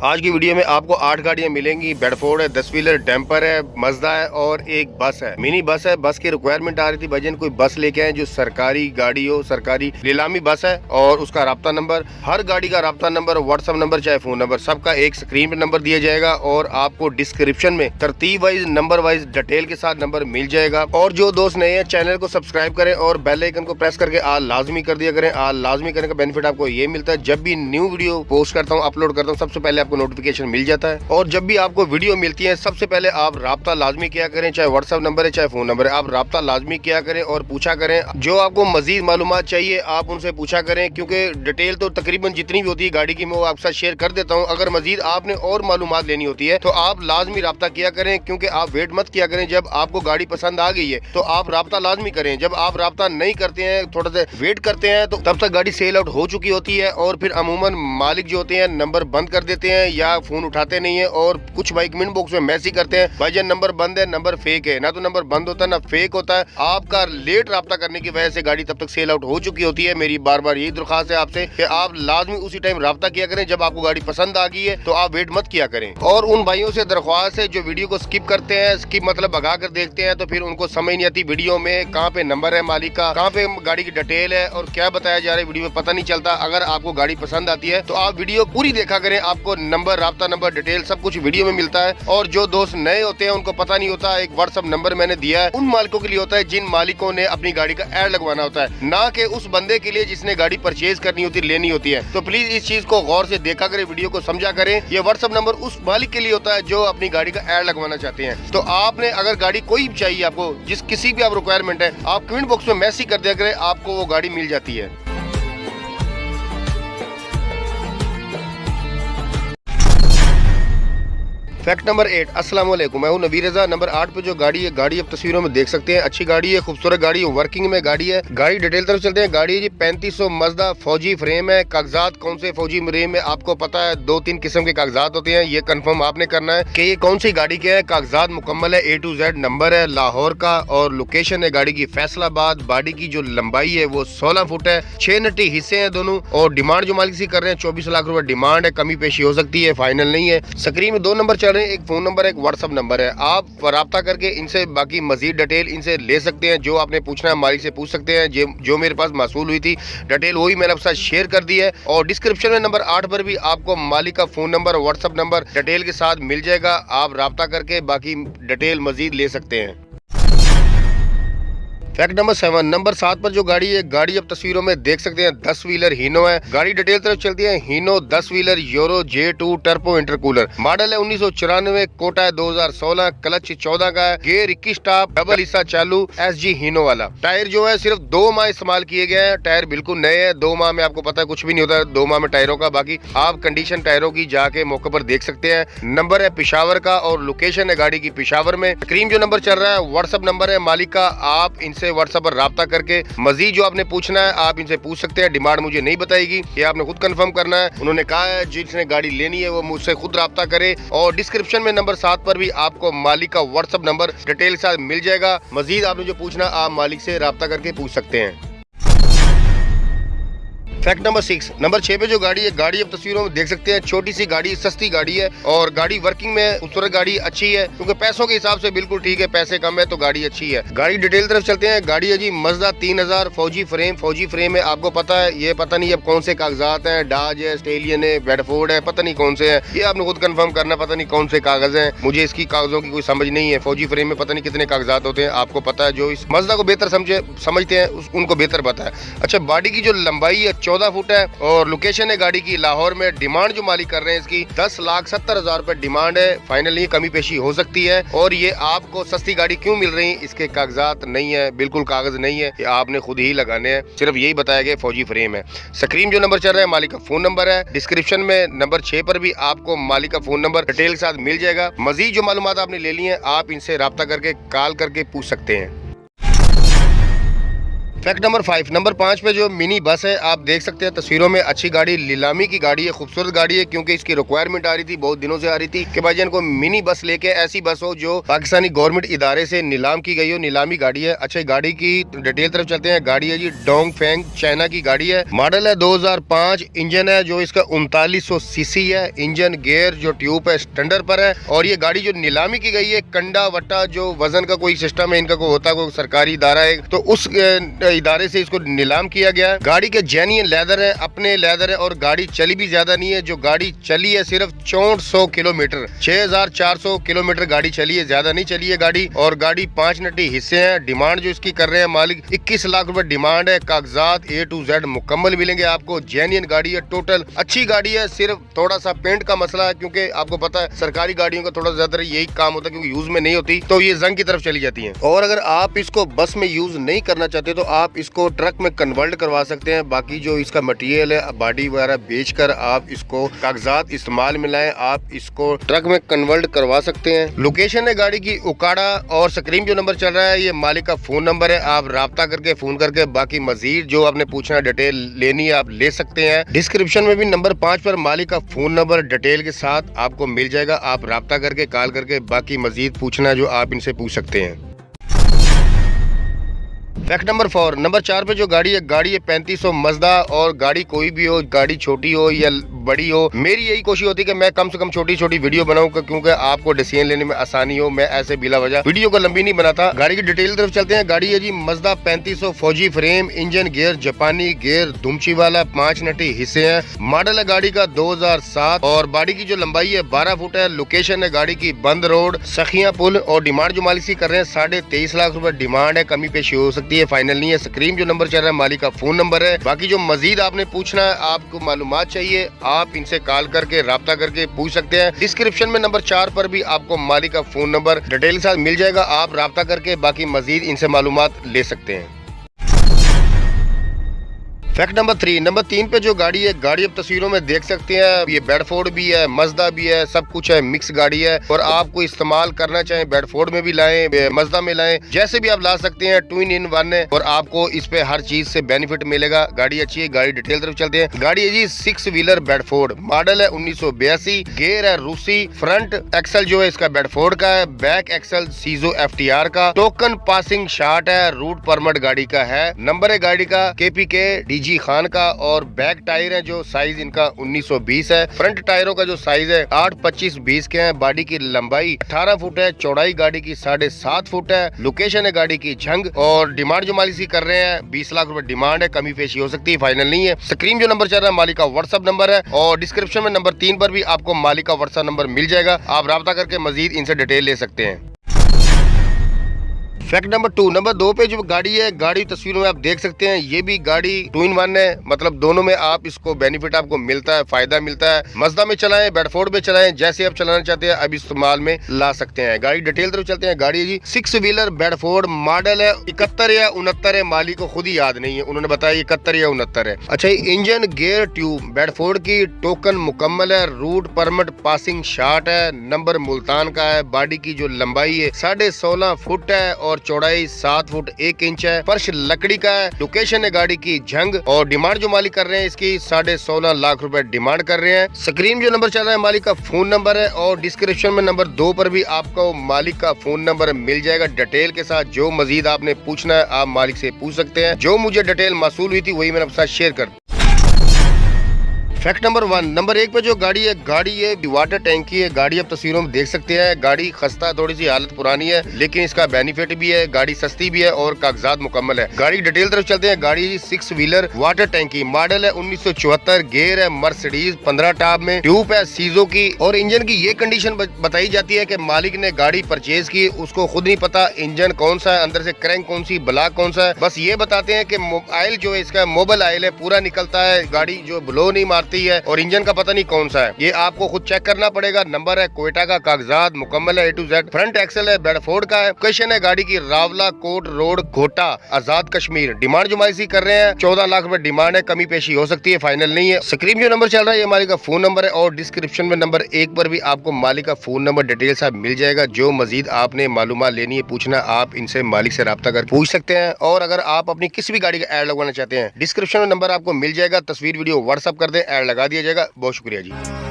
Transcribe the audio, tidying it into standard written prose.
आज की वीडियो में आपको 8 गाड़ियां मिलेंगी। बेडफोर्ड है, 10 व्हीलर, डैम्पर है, मजदा है और एक बस है, मिनी बस है। बस की रिक्वायरमेंट आ रही थी, भाईजान कोई बस लेके आए जो सरकारी गाड़ी हो, सरकारी नीलामी बस है। और उसका राब्ता नंबर, हर गाड़ी का राब्ता नंबर, व्हाट्सएप नंबर चाहे फोन नंबर, सबका एक स्क्रीन पे नंबर दिया जाएगा और आपको डिस्क्रिप्शन में तरतीब वाइज, नंबर वाइज, डिटेल के साथ नंबर मिल जाएगा। और जो दोस्त नए हैं चैनल को सब्सक्राइब करें और बेल आइकन को प्रेस करके आल लाजमी कर दिया करें। आल लाजमी करने का बेनिफिट आपको ये मिलता है, जब भी न्यू वीडियो पोस्ट करता हूँ, अपलोड करता हूँ, सबसे पहले आपको नोटिफिकेशन मिल जाता है। और जब भी आपको वीडियो मिलती है सबसे पहले आप राब्ता लाजमी किया करें, चाहे व्हाट्सएप नंबर है चाहे फोन नंबर है, आप राब्ता लाजमी किया करें और पूछा करें। जो आपको मजीद मालूमात चाहिए आप उनसे पूछा करें, क्योंकि डिटेल तो तकरीबन जितनी भी होती है गाड़ी की मैं वो आपके साथ शेयर कर देता हूँ। अगर मजीद आपने और मालूमात लेनी होती है तो आप लाजमी राब्ता किया करें, क्योंकि आप वेट मत किया करें। जब आपको गाड़ी पसंद आ गई है तो आप राब्ता लाजमी करें। जब आप राब्ता नहीं करते हैं, थोड़ा सा वेट करते हैं, तो तब तक गाड़ी सेल आउट हो चुकी होती है और फिर अमूमन मालिक जो होते हैं नंबर बंद कर देते हैं या फोन उठाते नहीं है। और कुछ भाई कमेंट बॉक्स में मैसेज करते हैं, भाईजान नंबर बंद है, नंबर फेक है। ना तो नंबर बंद होता है ना फेक होता है। आपका लेट राब्ता करने की वजह से गाड़ी तब तक सेल आउट हो चुकी होती है। मेरी बार बार यही दरख्वास्त है आपसे कि आप लाजमी उसी टाइम राब्ता किया करें जब आपको गाड़ी पसंद आ गई है, तो आप वेट मत किया करें। और उन भाइयों से दरख्वास्त है जो वीडियो को स्किप करते हैं, स्किप मतलब भगा कर देखते हैं, तो फिर उनको समझ नहीं आती वीडियो में कहाँ पे नंबर है मालिक का, कहाँ पे गाड़ी की डिटेल है और क्या बताया जा रहा है, वीडियो में पता नहीं चलता। अगर आपको गाड़ी पसंद आती है तो आप वीडियो पूरी देखा करें, आपको नंबर, राब्ता नंबर, डिटेल सब कुछ वीडियो में मिलता है। और जो दोस्त नए होते हैं उनको पता नहीं होता, एक व्हाट्सएप नंबर मैंने दिया है, उन मालिकों के लिए होता है जिन मालिकों ने अपनी गाड़ी का ऐड लगवाना होता है, ना कि उस बंदे के लिए जिसने गाड़ी परचेज करनी होती है, लेनी होती है। तो प्लीज इस चीज को गौर से देखा करें, वीडियो को समझा करें। ये व्हाट्सएप नंबर उस मालिक के लिए होता है जो अपनी गाड़ी का ऐड लगवाना चाहते हैं। तो आपने अगर गाड़ी कोई भी चाहिए, आपको जिस किसी भी आप रिक्वायरमेंट है, आप कमेंट बॉक्स में मैसेज कर दिया करें, आपको वो गाड़ी मिल जाती है। Fact number 8। अस्सलाम वालेकुम, मैं हूं नबी रजा। नंबर 8 पे जो गाड़ी है, गाड़ी आप तस्वीरों में देख सकते हैं, अच्छी गाड़ी है, खूबसूरत गाड़ी है, वर्किंग में गाड़ी है। गाड़ी डिटेल तरफ चलते हैं। गाड़ी है जी 3500 मजदा, फौजी फ्रेम है। कागजात कौन से फौजी फ्रेम है आपको पता है, 2-3 किस्म के कागजात होते हैं, ये कंफर्म आपने करना है कि ये कौन सी गाड़ी के है। कागजात मुकम्मल है, A to Z नंबर है लाहौर का और लोकेशन है गाड़ी की फैसलाबाद। बॉडी की जो लंबाई है वो 16 फुट है, 6 नटी हिस्से हैं दोनों। और डिमांड जो मालिक से कर रहे हैं 24 लाख रुपए डिमांड है, कमी पेशी हो सकती है, फाइनल नहीं है। स्क्रीन में 2 नंबर चल रहे हैं, एक फोन नंबर है, एक व्हाट्सएप नंबर है। आप राब्ता करके इनसे बाकी मजीद डिटेल इनसे ले सकते हैं। जो आपने पूछना है मालिक से पूछ सकते हैं। जो मेरे पास मसूल हुई थी डिटेल वही मैंने आपके साथ शेयर कर दी है। और डिस्क्रिप्शन में नंबर 8 पर भी आपको मालिक का phone number, WhatsApp number detail के साथ मिल जाएगा। आप राब्ता करके बाकी डिटेल मजीद ले सकते हैं। Fact number 7। नंबर 7 पर जो गाड़ी है, गाड़ी आप तस्वीरों में देख सकते हैं, 10 व्हीलर हीनो है। गाड़ी डिटेल तरफ चलती है। हीनो 10 wheeler euro J2 turbo intercooler, model है 1994, कोटा है 2016, क्लच 14 का है, गियर 21 टॉप, डबल हिस्सा चालू, SG हीनो वाला। टायर जो है सिर्फ 2 माह इस्तेमाल किए गए हैं, टायर बिल्कुल नए हैं। 2 माह में आपको पता है कुछ भी नहीं होता है 2 माह में टायरों का। बाकी आप कंडीशन टायरों की जाके मौके पर देख सकते हैं। नंबर है पिशावर का और लोकेशन है गाड़ी की पिशावर में। स्क्रीन जो नंबर चल रहा है व्हाट्सएप नंबर है मालिक का, आप इनसे व्हाट्सएप पर राब्ता करके मजीद जो आपने पूछना है आप इनसे पूछ सकते हैं। डिमांड मुझे नहीं बताएगी, ये आपने खुद कंफर्म करना है। उन्होंने कहा है जिसने गाड़ी लेनी है वो मुझसे खुद राब्ता करे। और डिस्क्रिप्शन में नंबर 7 पर भी आपको मालिक का व्हाट्सएप नंबर डिटेल के साथ मिल जाएगा। मजीद आपने जो पूछना आप मालिक से राब्ता करके पूछ सकते हैं। Fact number 6। नंबर 6 पे जो गाड़ी है, गाड़ी आप तस्वीरों में देख सकते हैं, छोटी सी गाड़ी, सस्ती गाड़ी है और गाड़ी वर्किंग में खूबसूरत गाड़ी अच्छी है, क्योंकि पैसों के हिसाब से बिल्कुल ठीक है, पैसे कम है तो गाड़ी अच्छी है। गाड़ी डिटेल तरफ चलते हैं। गाड़ी है जी मजदा 3000, फौजी फ्रेम। फौजी फ्रेम है, आपको पता है, ये पता नहीं अब कौन से कागजात हैं, डाज है, स्टेलियन है, बेडफोर्ड है, पता नहीं कौन से है, ये आपने खुद कंफर्म करना, पता नहीं कौन से कागज है, मुझे इसकी कागजों की कोई समझ नहीं है। फौजी फ्रेम में पता नहीं कितने कागजात होते हैं, आपको पता है, जो इस मजदा को बेहतर समझते हैं उनको बेहतर पता है। अच्छा, बॉडी की जो लंबाई है 14 फुट है और लोकेशन है गाड़ी की लाहौर में। डिमांड जो मालिक कर रहे हैं इसकी 10,70,000 रुपए डिमांड है, फाइनली कमी पेशी हो सकती है। और ये आपको सस्ती गाड़ी क्यों मिल रही है, इसके कागजात नहीं है, बिल्कुल कागज नहीं है, ये आपने खुद ही लगाने हैं, सिर्फ यही बताया गया फौजी फ्रेम है। स्क्रीन जो नंबर चल रहा है मालिक का फोन नंबर है। डिस्क्रिप्शन में नंबर 6 पर भी आपको मालिक का फोन नंबर डिटेल के साथ मिल जाएगा। मजीद जो मालूमात आपने ले ली है आप इनसे राब्ता करके कॉल करके पूछ सकते हैं। फैक्ट नंबर 5, नंबर 5 पे जो मिनी बस है आप देख सकते हैं तस्वीरों में, अच्छी गाड़ी, नीलामी की गाड़ी है, खूबसूरत गाड़ी है, क्योंकि इसकी रिक्वायरमेंट आ रही थी, बहुत दिनों से आ रही थी कि भाईजान को मिनी बस लेके, ऐसी बस हो जो पाकिस्तानी गवर्नमेंट इदारे से नीलाम की गई हो, नीलामी गाड़ी है। अच्छा, गाड़ी की डिटेल तरफ चलते हैं। गाड़ी है जी डोंगफेंग चाइना की गाड़ी है, मॉडल है 2005, इंजन है जो इसका 3900 सीसी है, इंजन गियर जो ट्यूब है स्टैंडर्ड पर है। और ये गाड़ी जो नीलामी की गई है, कंडा वट्टा जो वजन का कोई सिस्टम है इनका, कोई होता है, कोई सरकारी इदारा है, तो उस इदारे से इसको नीलाम किया गया है। गाड़ी के जेन्युइन लेदर है, अपने लेदर है, और गाड़ी चली भी ज्यादा नहीं है। जो गाड़ी चली है सिर्फ 6400 किलोमीटर, 6400 किलोमीटर गाड़ी चली है, ज्यादा नहीं चली है गाड़ी। और गाड़ी 5 नटी हिस्से हैं। डिमांड जो इसकी कर रहे हैं मालिक 21 लाख रुपए डिमांड है। कागजात A to Z मुकम्मल मिलेंगे आपको। जेन्युइन गाड़ी है, टोटल अच्छी गाड़ी है। सिर्फ थोड़ा सा पेंट का मसला है, क्योंकि आपको पता है सरकारी गाड़ियों का थोड़ा ज्यादा यही काम होता है, क्योंकि यूज में नहीं होती तो ये जंग की तरफ चली जाती है। और अगर आप इसको बस में यूज नहीं करना चाहते तो आप इसको ट्रक में कन्वर्ट करवा सकते हैं। बाकी जो इसका मटेरियल है, बॉडी वगैरह बेचकर आप इसको कागजात इस्तेमाल में लाएं, आप इसको ट्रक में कन्वर्ट करवा सकते हैं। लोकेशन है गाड़ी की उकाड़ा, और स्क्रीन जो नंबर चल रहा है ये मालिक का फोन नंबर है। आप राब्ता करके फोन करके बाकी मजीद जो आपने पूछना डिटेल लेनी है आप ले सकते हैं। डिस्क्रिप्शन में भी नंबर 5 पर मालिक का फोन नंबर डिटेल के साथ आपको मिल जाएगा। आप राब्ता करके कॉल करके बाकी मजीद पूछना जो आप इनसे पूछ सकते हैं। फैक्ट नंबर 4, नंबर 4 पे जो गाड़ी है 3500 मजदा। और गाड़ी कोई भी हो, गाड़ी छोटी हो या बड़ी हो, मेरी यही कोशिश होती है कि मैं कम से कम छोटी छोटी वीडियो बनाऊं, क्योंकि आपको डिसीजन लेने में आसानी हो। मैं ऐसे बिला वजह वीडियो को लंबी नहीं बनाता। गाड़ी की डिटेल तरफ चलते हैं। गाड़ी है जी मजदा 3500, फौजी फ्रेम, इंजन गियर जापानी गियर, दुमची वाला, 5 नटी हिस्से हैं। मॉडल है गाड़ी का 2007, और बॉडी की जो लंबाई है 12 फुट है। लोकेशन है गाड़ी की बंद रोड सखिया पुल। और डिमांड जो मालिक की कर रहे हैं 23.5 लाख रुपए डिमांड है, कमी पेशी हो सकती है, फाइनल नहीं है। स्क्रीन जो नंबर चल रहा है मालिक का फोन नंबर है। बाकी जो मजीद आपने पूछना है, आपको मालूमात चाहिए, आप इनसे कॉल करके राब्ता करके पूछ सकते हैं। डिस्क्रिप्शन में नंबर 4 पर भी आपको मालिक का फोन नंबर डिटेल के साथ मिल जाएगा। आप राब्ता करके बाकी मजीद इनसे मालूमात ले सकते हैं। फैक्ट नंबर 3, नंबर 3 पे जो गाड़ी है, गाड़ी अब तस्वीरों में देख सकते हैं, ये बेडफोर्ड भी है, मजदा भी है, सब कुछ है, मिक्स गाड़ी है। और आपको इस्तेमाल करना चाहें बेडफोर्ड में भी लाएं, मजदा में लाएं, जैसे भी आप ला सकते हैं। 2-in-1 है और आपको इस पे हर चीज से बेनिफिट मिलेगा। गाड़ी अच्छी है। गाड़ी डिटेल तरफ चलते हैं। गाड़ी है जी 6 व्हीलर बेडफोर्ड, मॉडल है 1982, गियर है रूसी, फ्रंट एक्सल जो है इसका बेडफोर्ड का है, बैक एक्सल सीजो FTR का, टोकन पासिंग शार्ट है, रूट परमिट गाड़ी का है, नंबर है गाड़ी का KPK जी खान का। और बैक टायर है जो साइज इनका 1920 है। फ्रंट टायरों का जो साइज है 8-25-20 के हैं। बॉडी की लंबाई 18 फुट है, चौड़ाई गाड़ी की 7.5 फुट है। लोकेशन है गाड़ी की झंग। और डिमांड जो मालिक की कर रहे हैं 20 लाख रुपए डिमांड है, कमी पेशी हो सकती है, फाइनल नहीं है। स्क्रीन जो नंबर चल रहा है मालिक का व्हाट्सएप नंबर है, और डिस्क्रिप्शन में नंबर 3 पर भी आपको मालिक का व्हाट्सएप नंबर मिल जाएगा। आप राब्ता करके मजीद इनसे डिटेल ले सकते हैं। फैक्ट नंबर 2, नंबर 2 पे जो गाड़ी है, गाड़ी तस्वीरों में आप देख सकते हैं, ये भी गाड़ी 2-in-1 है, मतलब दोनों में आप इसको बेनिफिट आपको मिलता है, फायदा मिलता है। मजदा में चलाएं, बेडफोर्ड में चलाएं, जैसे आप चलाना चाहते हैं अब इस्तेमाल में ला सकते हैं। गाड़ी डिटेल तरफ चलते हैं। गाड़ी जी 6 व्हीलर बेडफोर्ड, मॉडल है 71 या 69 है, मालिक को खुद ही याद नहीं है, उन्होंने बताया 71 या 69 है। अच्छा, इंजन गियर ट्यूब बेडफोर्ड की, टोकन मुकम्मल है, रूट परमिट पासिंग शार्ट है, नंबर मुल्तान का है। बॉडी की जो लंबाई है 16.5 फुट है, और चौड़ाई 7 फुट 1 इंच है। फर्श लकड़ी का है। लोकेशन है गाड़ी की झंग। और डिमांड जो मालिक कर रहे हैं इसकी 16.5 लाख रुपए डिमांड कर रहे हैं। स्क्रीन जो नंबर चल रहा है मालिक का फोन नंबर है, और डिस्क्रिप्शन में नंबर 2 पर भी आपको मालिक का फोन नंबर मिल जाएगा डिटेल के साथ। जो मजीद आपने पूछना है आप मालिक से पूछ सकते हैं। जो मुझे डिटेल मासूल हुई थी वही मैंने आपके साथ शेयर कर। फैक्ट नंबर 1, नंबर 1 पे जो गाड़ी है, गाड़ी है वाटर टैंक की है। गाड़ी आप तस्वीरों में देख सकते हैं। गाड़ी खस्ता, थोड़ी सी हालत पुरानी है, लेकिन इसका बेनिफिट भी है, गाड़ी सस्ती भी है और कागजात मुकम्मल है। गाड़ी डिटेल तरफ चलते हैं। गाड़ी 6 व्हीलर वाटर टैंकी, मॉडल है 1974, गियर है मर्सिडीज 15 टॉप में, ट्यूब है सीजो की। और इंजन की ये कंडीशन बताई जाती है कि मालिक ने गाड़ी परचेज की, उसको खुद नहीं पता इंजन कौन सा है, अंदर से क्रैंक कौन सी, ब्लॉक कौन सा है। बस ये बताते हैं कि ऑयल जो है इसका मोबाइल ऑयल है, पूरा निकलता है, गाड़ी जो ब्लो नहीं मारती आती है और इंजन का पता नहीं कौन सा है, ये आपको खुद चेक करना पड़ेगा। नंबर है क्वेटा का, कागजात मुकम्मल है A to Z, front axle है, बेडफोर्ड का है। लोकेशन है गाड़ी की रावला कोट रोड, घोटा, आजाद कश्मीर। डिमांड जो माइसी कर रहे हैं 14 लाख रुपए डिमांड है, कमी पेशी हो सकती है, फाइनल नहीं है। स्क्रीन जो नंबर चल रहा है ये मालिक का फोन नंबर है और डिस्क्रिप्शन में नंबर 1 पर भी आपको मालिक का फोन नंबर डिटेल सा मिल जाएगा। जो मजीद आपने मालूमात लेनी है, पूछना, आप इनसे मालिक से राब्ता कर पूछ सकते हैं। और अगर आप अपनी किसी भी गाड़ी का ऐड लगवाना चाहते हैं, डिस्क्रिप्शन में नंबर आपको मिल जाएगा, तस्वीर वीडियो व्हाट्सअप कर दे, ऐड लगा दिया जाएगा। बहुत शुक्रिया जी।